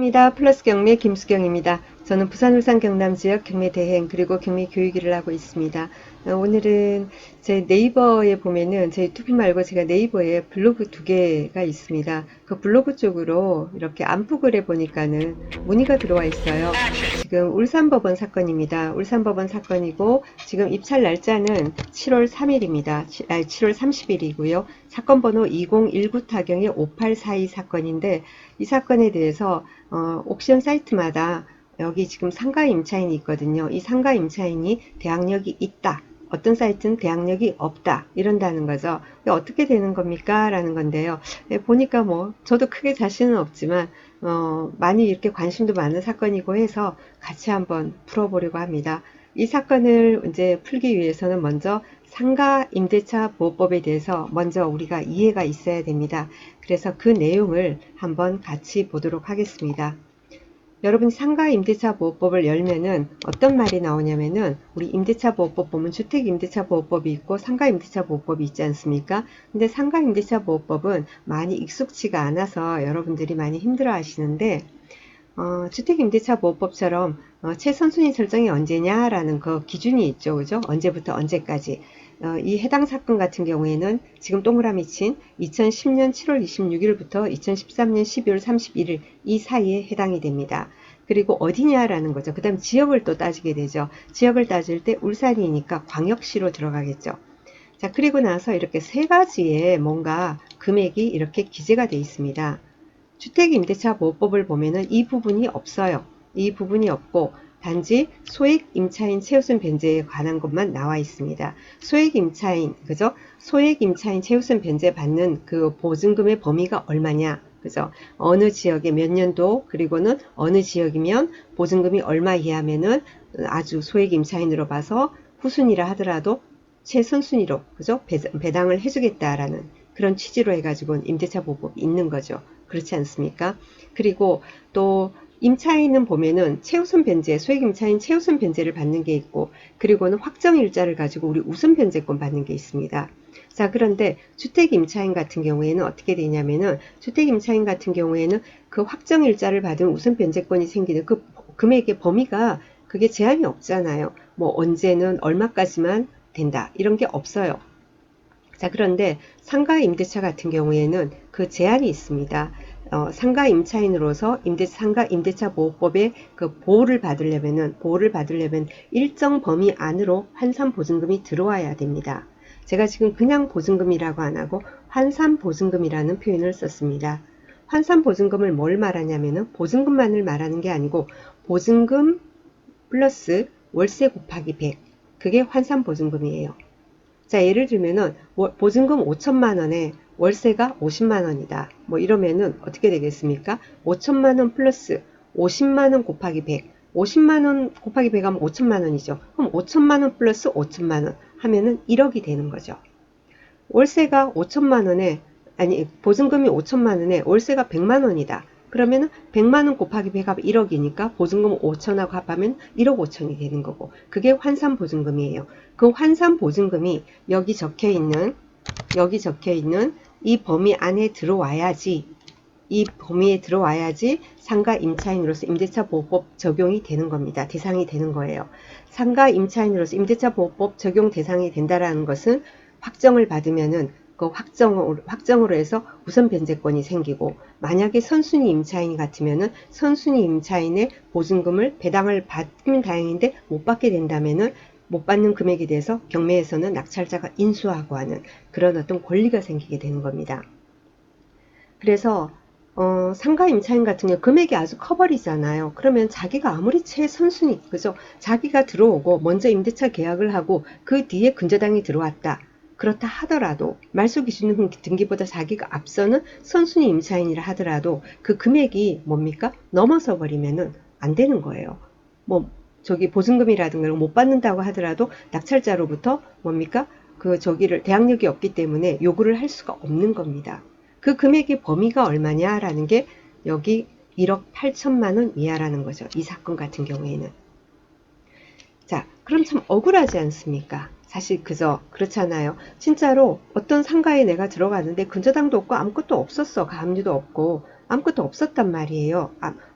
입니다. 플러스 경매 김수경입니다. 저는 부산, 울산, 경남 지역 경매 대행 그리고 경매 교육 일을 하고 있습니다. 오늘은 제 네이버에 보면은 제 유튜브 말고 제가 네이버에 블로그 두 개가 있습니다. 그 블로그 쪽으로 이렇게 안프글에 보니까는 문의가 들어와 있어요. 지금 울산법원 사건입니다. 울산법원 사건이고 지금 입찰 날짜는 7월 3일입니다. 7월 30일이고요. 사건 번호 2019 타경의 5842 사건인데 이 사건에 대해서 옥션 사이트마다 여기 지금 상가 임차인이 있거든요. 이 상가 임차인이 대항력이 있다. 어떤 사이트는 대항력이 없다. 이런다는 거죠. 어떻게 되는 겁니까? 라는 건데요. 보니까 뭐 저도 크게 자신은 없지만 많이 이렇게 관심도 많은 사건이고 해서 같이 한번 풀어보려고 합니다. 이 사건을 이제 풀기 위해서는 먼저 상가 임대차 보호법에 대해서 먼저 우리가 이해가 있어야 됩니다. 그래서 그 내용을 한번 같이 보도록 하겠습니다. 여러분 상가 임대차 보호법을 열면은 어떤 말이 나오냐면은 우리 임대차 보호법 보면 주택 임대차 보호법이 있고 상가 임대차 보호법이 있지 않습니까? 근데 상가 임대차 보호법은 많이 익숙치가 않아서 여러분들이 많이 힘들어 하시는데 주택임대차보호법처럼 최선순위 설정이 언제냐라는 그 기준이 있죠. 그죠? 언제부터 언제까지. 이 해당 사건 같은 경우에는 지금 동그라미 친 2010년 7월 26일부터 2013년 12월 31일 이 사이에 해당이 됩니다. 그리고 어디냐라는 거죠. 그 다음 지역을 또 따지게 되죠. 지역을 따질 때 울산이니까 광역시로 들어가겠죠. 자, 그리고 나서 이렇게 세 가지의 뭔가 금액이 이렇게 기재가 되어 있습니다. 주택임대차보호법을 보면은 이 부분이 없어요. 이 부분이 없고 단지 소액임차인 최우선 변제에 관한 것만 나와 있습니다. 소액임차인, 그죠? 소액임차인 최우선 변제 받는 그 보증금의 범위가 얼마냐? 그죠? 어느 지역에 몇 년도, 그리고는 어느 지역이면 보증금이 얼마 이하면은 아주 소액임차인으로 봐서 후순위라 하더라도 최선순위로, 그죠? 배당을 해주겠다라는 그런 취지로 해가지고 임대차 보호법이 있는 거죠. 그렇지 않습니까? 그리고 또 임차인은 보면은 최우선 변제, 소액 임차인 최우선 변제를 받는 게 있고, 그리고는 확정 일자를 가지고 우리 우선 변제권 받는 게 있습니다. 자, 그런데 주택 임차인 같은 경우에는 어떻게 되냐면은 주택 임차인 같은 경우에는 그 확정 일자를 받은 우선 변제권이 생기는 그 금액의 범위가 그게 제한이 없잖아요. 뭐 언제는 얼마까지만 된다 이런 게 없어요. 자, 그런데 상가 임대차 같은 경우에는 그 제한이 있습니다. 상가 임차인으로서 상가 임대차 보호법의 그 보호를 받으려면 일정 범위 안으로 환산 보증금이 들어와야 됩니다. 제가 지금 그냥 보증금이라고 안 하고 환산 보증금이라는 표현을 썼습니다. 환산 보증금을 뭘 말하냐면은 보증금만을 말하는 게 아니고 보증금 플러스 월세 곱하기 100. 그게 환산 보증금이에요. 자, 예를 들면은 보증금 5천만 원에 월세가 50만 원이다. 뭐 이러면은 어떻게 되겠습니까? 5천만 원 플러스 50만 원 곱하기 100. 50만 원 곱하기 100 하면 5천만 원이죠. 그럼 5천만 원 플러스 5천만 원 하면은 1억이 되는 거죠. 월세가 5천만 원에 보증금이 5천만 원에 월세가 100만 원이다. 그러면은 100만 원 곱하기 100 하면 1억이니까 보증금 5천하고 합하면 1억 5천이 되는 거고, 그게 환산 보증금이에요. 그 환산 보증금이 여기 적혀 있는 이 범위 안에 들어와야지, 이 범위에 들어와야지 상가 임차인으로서 임대차 보호법 적용이 되는 겁니다. 대상이 되는 거예요. 상가 임차인으로서 임대차 보호법 적용 대상이 된다라는 것은 확정을 받으면은 그 확정으로 해서 우선 변제권이 생기고, 만약에 선순위 임차인 같으면은 선순위 임차인의 보증금을 배당을 받으면 다행인데 못 받게 된다면은 못 받는 금액에 대해서 경매에서는 낙찰자가 인수하고 하는 그런 어떤 권리가 생기게 되는 겁니다. 그래서 상가 임차인 같은 경우 금액이 아주 커버리잖아요. 그러면 자기가 아무리 최선순위, 그죠? 자기가 들어오고 먼저 임대차 계약을 하고 그 뒤에 근저당이 들어왔다. 그렇다 하더라도 말소기준 등기보다 자기가 앞서는 선순위 임차인이라 하더라도 그 금액이 뭡니까? 넘어서 버리면은 안 되는 거예요. 뭐 저기 보증금이라든가 못 받는다고 하더라도 낙찰자로부터 뭡니까? 그 저기를 대항력이 없기 때문에 요구를 할 수가 없는 겁니다. 그 금액의 범위가 얼마냐라는 게 여기 1억 8천만 원 이하라는 거죠. 이 사건 같은 경우에는. 자, 그럼 참 억울하지 않습니까? 사실 그죠? 그렇잖아요. 진짜로 어떤 상가에 내가 들어갔는데 근저당도 없고 아무것도 없었어. 가압류도 없고 아무것도 없었단 말이에요.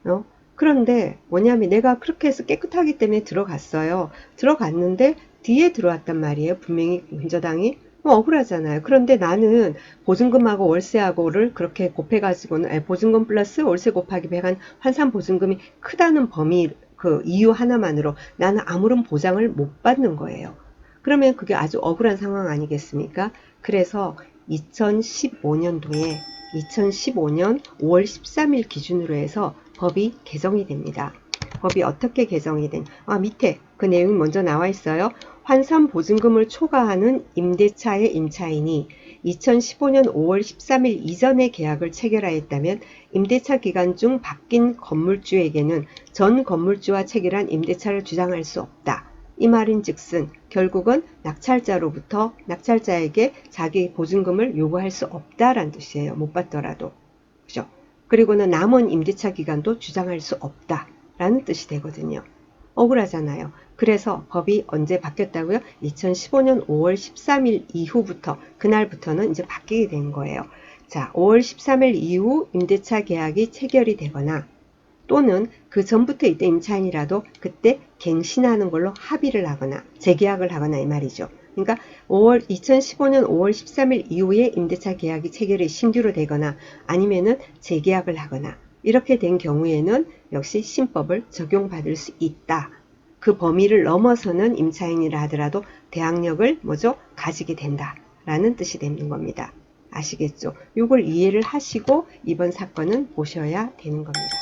어? 그런데 뭐냐면 내가 그렇게 해서 깨끗하기 때문에 들어갔어요. 들어갔는데 뒤에 들어왔단 말이에요. 분명히 민주당이 억울하잖아요. 그런데 나는 보증금하고 월세하고를 그렇게 곱해가지고는 보증금 플러스 월세 곱하기 100한 환산 보증금이 크다는 범위 그 이유 하나만으로 나는 아무런 보장을 못 받는 거예요. 그러면 그게 아주 억울한 상황 아니겠습니까? 그래서 2015년도에 2015년 5월 13일 기준으로 해서 법이 개정이 됩니다. 법이 어떻게 개정이 된? 밑에 그 내용이 먼저 나와 있어요. 환산 보증금을 초과하는 임대차의 임차인이 2015년 5월 13일 이전에 계약을 체결하였다면 임대차 기간 중 바뀐 건물주에게는 전 건물주와 체결한 임대차를 주장할 수 없다. 이 말인즉슨 결국은 낙찰자에게 자기 보증금을 요구할 수 없다라는 뜻이에요. 못 받더라도. 그죠? 그리고는 남은 임대차 기간도 주장할 수 없다라는 뜻이 되거든요. 억울하잖아요. 그래서 법이 언제 바뀌었다고요? 2015년 5월 13일 이후부터 그날부터는 이제 바뀌게 된 거예요. 자, 5월 13일 이후 임대차 계약이 체결이 되거나 또는 그 전부터 있던 임차인이라도 그때 갱신하는 걸로 합의를 하거나 재계약을 하거나 이 말이죠. 그러니까 2015년 5월 13일 이후에 임대차 계약이 체결이 신규로 되거나 아니면은 재계약을 하거나 이렇게 된 경우에는 역시 신법을 적용받을 수 있다. 그 범위를 넘어서는 임차인이라 하더라도 대항력을 가지게 된다라는 뜻이 되는 겁니다. 아시겠죠? 이걸 이해를 하시고 이번 사건은 보셔야 되는 겁니다.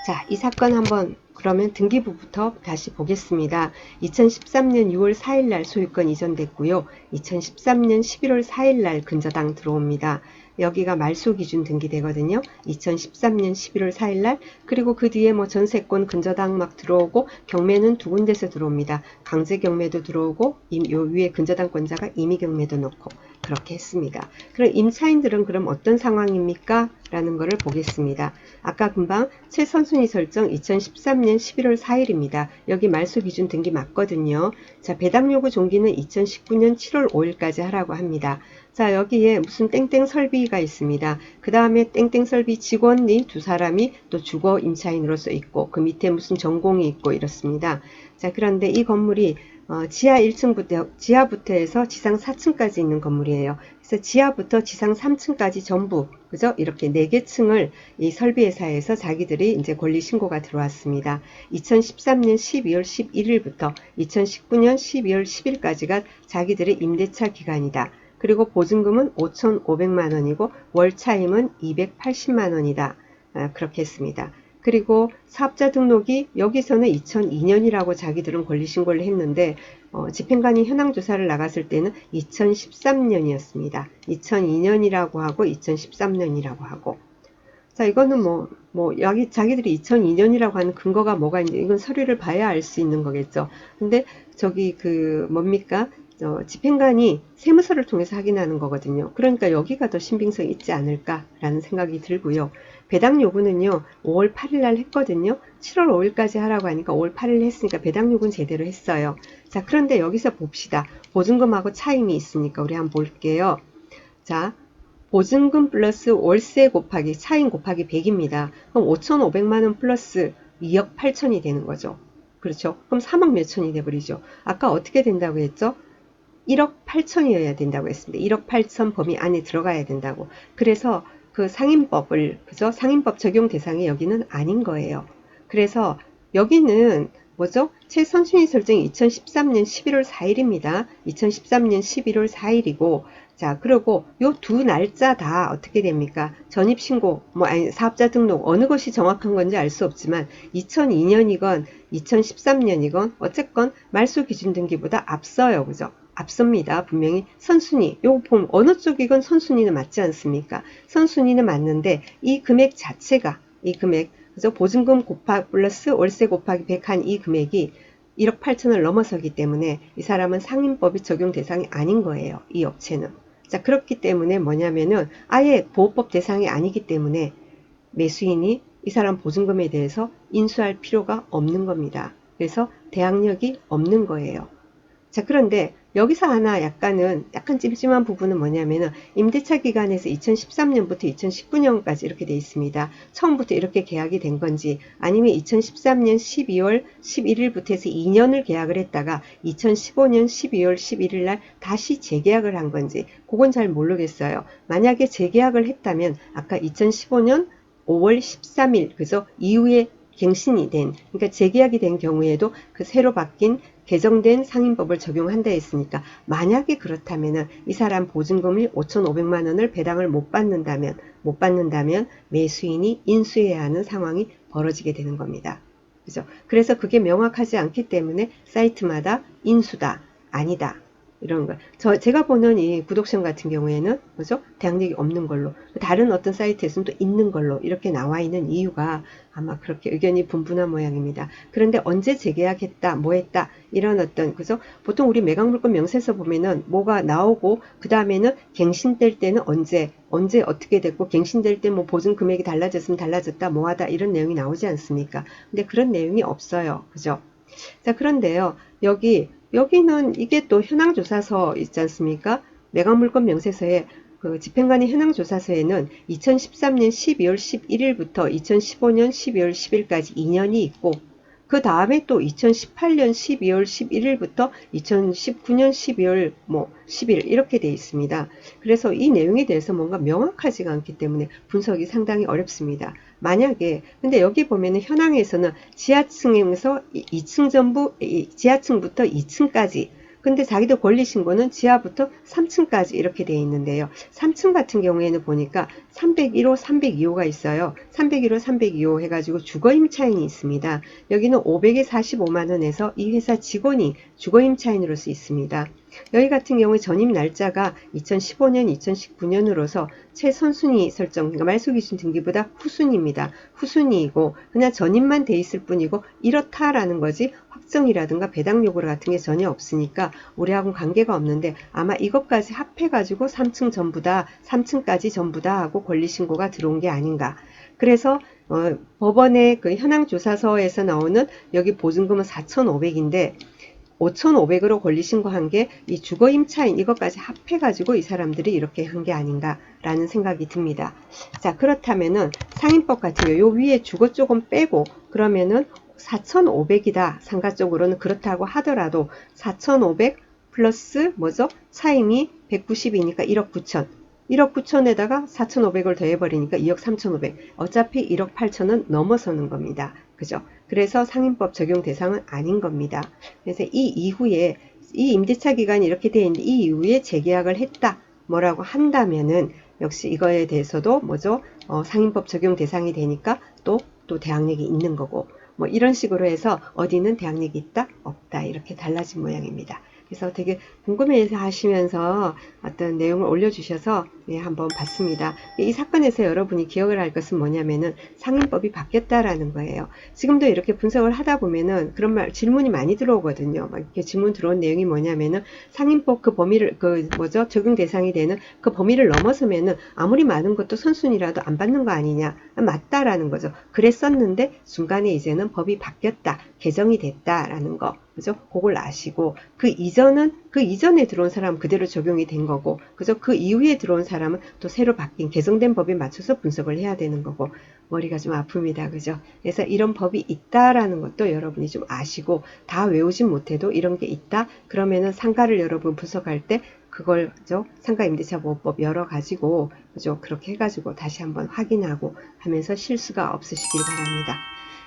자, 이 사건 한번 그러면 등기부부터 다시 보겠습니다. 2013년 6월 4일 날 소유권 이전됐고요. 2013년 11월 4일 날 근저당 들어옵니다. 여기가 말소 기준 등기되거든요. 2013년 11월 4일 날 그리고 그 뒤에 전세권 근저당 막 들어오고 경매는 두 군데서 들어옵니다. 강제 경매도 들어오고 요 위에 근저당권자가 임의 경매도 넣고 그렇게 했습니다. 그럼 임차인들은 그럼 어떤 상황입니까? 라는 것을 보겠습니다. 아까 금방 최선순위 설정 2013년 11월 4일입니다. 여기 말소 기준 등기 맞거든요. 자, 배당 요구 종기는 2019년 7월 5일까지 하라고 합니다. 자, 여기에 무슨 땡땡 설비가 있습니다. 그 다음에 땡땡 설비 직원이 두 사람이 또 주거 임차인으로서 있고 그 밑에 무슨 전공이 있고 이렇습니다. 자, 그런데 이 건물이 지하 1층부터, 지하부터 해서 지상 4층까지 있는 건물이에요. 그래서 지하부터 지상 3층까지 전부, 그죠? 이렇게 4개 층을 이 설비회사에서 자기들이 이제 권리 신고가 들어왔습니다. 2013년 12월 11일부터 2019년 12월 10일까지가 자기들의 임대차 기간이다. 그리고 보증금은 5,500만 원이고 월 차임은 280만 원이다. 그렇게 했습니다. 그리고 사업자 등록이 여기서는 2002년이라고 자기들은 권리신고를 했는데 집행관이 현황조사를 나갔을 때는 2013년이었습니다. 2002년이라고 하고 2013년이라고 하고 자 이거는 여기 자기들이 2002년이라고 하는 근거가 뭐가 있는지 이건 서류를 봐야 알 수 있는 거겠죠. 근데 저기 뭡니까? 집행관이 세무서를 통해서 확인하는 거거든요. 그러니까 여기가 더 신빙성이 있지 않을까라는 생각이 들고요. 배당 요구는요. 5월 8일 날 했거든요. 7월 5일까지 하라고 하니까 5월 8일 했으니까 배당 요구는 제대로 했어요. 자, 그런데 여기서 봅시다. 보증금하고 차임이 있으니까 우리 한번 볼게요. 자, 보증금 플러스 월세 곱하기 차임 곱하기 100입니다. 그럼 5,500만원 플러스 2억 8천이 되는 거죠. 그렇죠? 그럼 3억 몇천이 돼버리죠. 아까 어떻게 된다고 했죠? 1억 8천이어야 된다고 했습니다. 1억 8천 범위 안에 들어가야 된다고. 그래서 그 상임법을, 그죠? 상임법 적용 대상이 여기는 아닌 거예요. 그래서 여기는 뭐죠? 최선순위 설정이 2013년 11월 4일입니다. 2013년 11월 4일이고, 자, 그리고 요 두 날짜 다 어떻게 됩니까? 전입신고, 사업자 등록, 어느 것이 정확한 건지 알 수 없지만, 2002년이건, 2013년이건, 어쨌건, 말소 기준 등기보다 앞서요. 그죠? 앞섭니다. 분명히 선순위, 요거 보면 어느 쪽이건 선순위는 맞지 않습니까? 선순위는 맞는데, 이 금액 자체가, 이 금액, 그죠? 보증금 플러스 월세 곱하기 100한 이 금액이 1억 8천을 넘어서기 때문에 이 사람은 상임법이 적용 대상이 아닌 거예요. 이 업체는. 자, 그렇기 때문에 뭐냐면은 아예 보호법 대상이 아니기 때문에 매수인이 이 사람 보증금에 대해서 인수할 필요가 없는 겁니다. 그래서 대항력이 없는 거예요. 자, 그런데 여기서 하나 약간 찜찜한 부분은 뭐냐면은 임대차 기간에서 2013년부터 2019년까지 이렇게 돼 있습니다. 처음부터 이렇게 계약이 된 건지 아니면 2013년 12월 11일부터 해서 2년을 계약을 했다가 2015년 12월 11일 날 다시 재계약을 한 건지 그건 잘 모르겠어요. 만약에 재계약을 했다면 아까 2015년 5월 13일 그죠? 이후에 갱신이 된 그러니까 재계약이 된 경우에도 그 새로 바뀐 개정된 상인법을 적용한다 했으니까 만약에 그렇다면은 이 사람 보증금을 5,500만 원을 배당을 못 받는다면 매수인이 인수해야 하는 상황이 벌어지게 되는 겁니다. 그죠? 그래서 그게 명확하지 않기 때문에 사이트마다 인수다, 아니다. 이런 거. 제가 보는 이 구독션 같은 경우에는, 그죠? 대항력이 없는 걸로. 다른 어떤 사이트에서는 또 있는 걸로 이렇게 나와 있는 이유가 아마 그렇게 의견이 분분한 모양입니다. 그런데 언제 재계약했다, 뭐 했다, 이런 어떤, 그죠? 보통 우리 매각물건 명세서 보면은 뭐가 나오고, 그 다음에는 갱신될 때는 언제 어떻게 됐고, 갱신될 때 뭐 보증 금액이 달라졌으면 달라졌다, 뭐 하다, 이런 내용이 나오지 않습니까? 근데 그런 내용이 없어요. 그죠? 자, 그런데요, 여기는 이게 또 현황조사서 있지 않습니까? 매각물건 명세서에 그 집행관의 현황조사서에는 2013년 12월 11일부터 2015년 12월 10일까지 2년이 있고, 그 다음에 또 2018년 12월 11일부터 2019년 12월 10일 이렇게 돼 있습니다. 그래서 이 내용에 대해서 뭔가 명확하지가 않기 때문에 분석이 상당히 어렵습니다. 만약에 근데 여기 보면은 현황에서는 지하층에서 2층 전부 지하층부터 2층까지 근데 자기들 권리신고는 지하부터 3층까지 이렇게 되어 있는데요. 3층 같은 경우에는 보니까 301호, 302호가 있어요. 301호, 302호 해가지고 주거임차인이 있습니다. 여기는 500에 45만원에서 이 회사 직원이 주거임차인으로서 있습니다. 여기 같은 경우에 전입 날짜가 2015년, 2019년으로서 최선순위 설정, 그러니까 말소기준 등기보다 후순위입니다. 후순위이고 그냥 전입만 돼 있을 뿐이고 이렇다라는 거지 확정이라든가 배당 요구 같은 게 전혀 없으니까 우리하고는 관계가 없는데 아마 이것까지 합해가지고 3층 전부다, 3층까지 전부다 하고 권리신고가 들어온 게 아닌가. 그래서 법원의 그 현황조사서에서 나오는 여기 보증금은 4,500인데 5,500으로 권리신고한 게 이 주거임차인 이것까지 합해가지고 이 사람들이 이렇게 한 게 아닌가라는 생각이 듭니다. 자, 그렇다면은 상인법 같은 경우 요 위에 주거 쪽은 빼고 그러면은 4,500이다. 상가 쪽으로는 그렇다고 하더라도 4,500 플러스 뭐죠? 차임이 190이니까 1억 9천. 1억 9천에다가 4,500을 더해버리니까 2억 3,500. 어차피 1억 8천은 넘어서는 겁니다. 그죠? 그래서 상인법 적용 대상은 아닌 겁니다. 그래서 이 이후에 이 임대차 기간이 이렇게 되어 있는데 이 이후에 재계약을 했다. 뭐라고 한다면은 역시 이거에 대해서도 뭐죠? 상인법 적용 대상이 되니까 또 대항력이 있는 거고 뭐 이런 식으로 해서 어디는 대항력이 있다 없다 이렇게 달라진 모양입니다. 그래서 되게 궁금해서 하시면서 어떤 내용을 올려주셔서 한번 봤습니다. 이 사건에서 여러분이 기억을 할 것은 뭐냐면은 상인법이 바뀌었다라는 거예요. 지금도 이렇게 분석을 하다 보면은 그런 질문이 많이 들어오거든요. 막 이렇게 질문 들어온 내용이 뭐냐면은 상인법 그 범위를 적용 대상이 되는 그 범위를 넘어서면은 아무리 많은 것도 선순위라도 안 받는 거 아니냐. 맞다라는 거죠. 그랬었는데 중간에 이제는 법이 바뀌었다. 개정이 됐다라는 거. 그죠? 그걸 아시고 그 이전에 들어온 사람은 그대로 적용이 된 거고 그죠? 그 이후에 들어온 사람은 또 새로 바뀐 개정된 법에 맞춰서 분석을 해야 되는 거고 머리가 좀 아픕니다. 그죠? 그래서 이런 법이 있다라는 것도 여러분이 좀 아시고 다 외우진 못해도 이런 게 있다. 그러면은 상가를 여러분 분석할 때 그걸 상가임대차보호법 열어가지고 그죠? 그렇게 해가지고 다시 한번 확인하고 하면서 실수가 없으시길 바랍니다.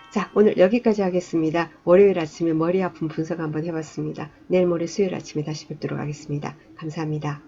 자, 오늘 여기까지 하겠습니다. 월요일 아침에 머리 아픈 분석 한번 해봤습니다. 내일 모레 수요일 아침에 다시 뵙도록 하겠습니다. 감사합니다.